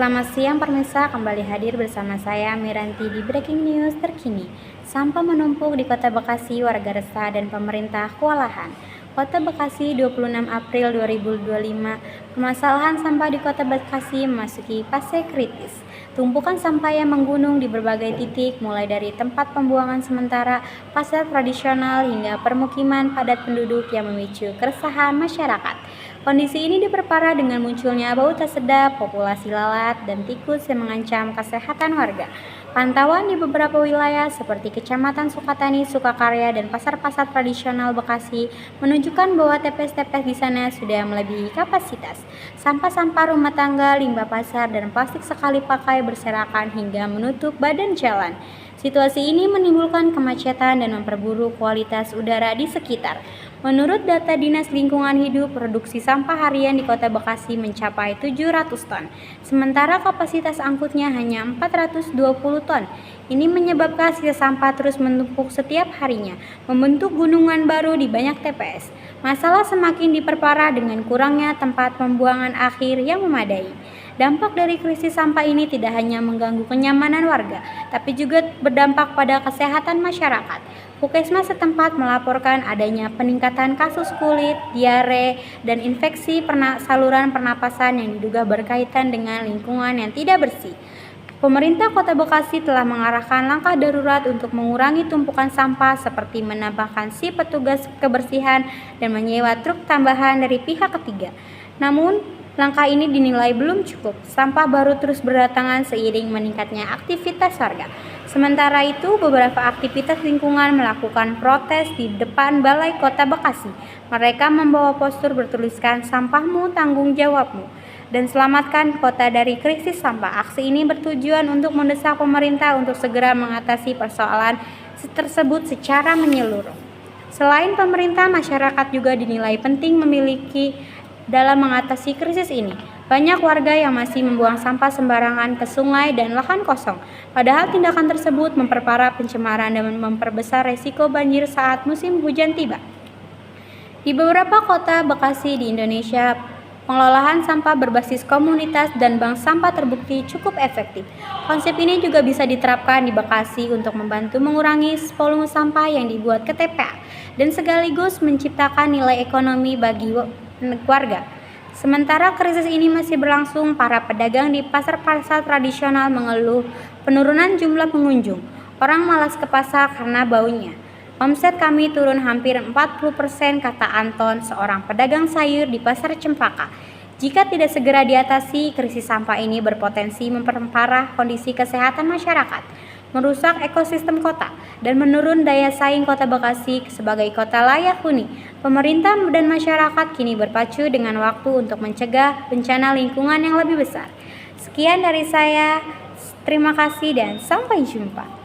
Selamat siang pemirsa, kembali hadir bersama saya Miranti di Breaking News terkini. Sampah menumpuk di Kota Bekasi, warga resah dan pemerintah kewalahan. Kota Bekasi 26 April 2025, permasalahan sampah di Kota Bekasi memasuki fase kritis. Tumpukan sampah yang menggunung di berbagai titik, mulai dari tempat pembuangan sementara, pasar tradisional, hingga permukiman padat penduduk yang memicu keresahan masyarakat. Kondisi ini diperparah dengan munculnya bau tak sedap, populasi lalat, dan tikus yang mengancam kesehatan warga. Pantauan di beberapa wilayah seperti Kecamatan Sukatani, Sukakarya, dan pasar-pasar tradisional Bekasi menunjukkan bahwa TPS-TPS di sana sudah melebihi kapasitas. Sampah-sampah rumah tangga, limbah pasar, dan plastik sekali pakai berserakan hingga menutup badan jalan. Situasi ini menimbulkan kemacetan dan memperburuk kualitas udara di sekitar. Menurut data Dinas Lingkungan Hidup, produksi sampah harian di Kota Bekasi mencapai 700 ton, sementara kapasitas angkutnya hanya 420 ton. Ini menyebabkan sisa sampah terus menumpuk setiap harinya, membentuk gunungan baru di banyak TPS. Masalah semakin diperparah dengan kurangnya tempat pembuangan akhir yang memadai. Dampak dari krisis sampah ini tidak hanya mengganggu kenyamanan warga, tapi juga berdampak pada kesehatan masyarakat. Puskesmas setempat melaporkan adanya peningkatan kasus kulit, diare, dan infeksi saluran pernapasan yang diduga berkaitan dengan lingkungan yang tidak bersih. Pemerintah Kota Bekasi telah mengarahkan langkah darurat untuk mengurangi tumpukan sampah seperti menambahkan si petugas kebersihan dan menyewa truk tambahan dari pihak ketiga. Namun, langkah ini dinilai belum cukup. Sampah baru terus berdatangan seiring meningkatnya aktivitas warga. Sementara itu, beberapa aktivitas lingkungan melakukan protes di depan Balai Kota Bekasi. Mereka membawa poster bertuliskan "Sampahmu tanggung jawabmu" dan "Selamatkan kota dari krisis sampah". Aksi ini bertujuan untuk mendesak pemerintah untuk segera mengatasi persoalan tersebut secara menyeluruh. Selain pemerintah, masyarakat juga dinilai penting memiliki dalam mengatasi krisis ini. Banyak warga yang masih membuang sampah sembarangan ke sungai dan lahan kosong. Padahal tindakan tersebut memperparah pencemaran dan memperbesar resiko banjir saat musim hujan tiba. Di beberapa kota Bekasi di Indonesia, pengelolaan sampah berbasis komunitas dan bank sampah terbukti cukup efektif. Konsep ini juga bisa diterapkan di Bekasi untuk membantu mengurangi volume sampah yang dibuat ke TPA dan sekaligus menciptakan nilai ekonomi bagi warga. Sementara krisis ini masih berlangsung, para pedagang di pasar-pasar tradisional mengeluh penurunan jumlah pengunjung. Orang malas ke pasar karena baunya. Omset kami turun hampir 40%, kata Anton, seorang pedagang sayur di Pasar Cempaka. Jika tidak segera diatasi, krisis sampah ini berpotensi memperparah kondisi kesehatan masyarakat, merusak ekosistem kota, dan menurun daya saing Kota Bekasi sebagai kota layak huni. Pemerintah dan masyarakat kini berpacu dengan waktu untuk mencegah bencana lingkungan yang lebih besar. Sekian dari saya, terima kasih dan sampai jumpa.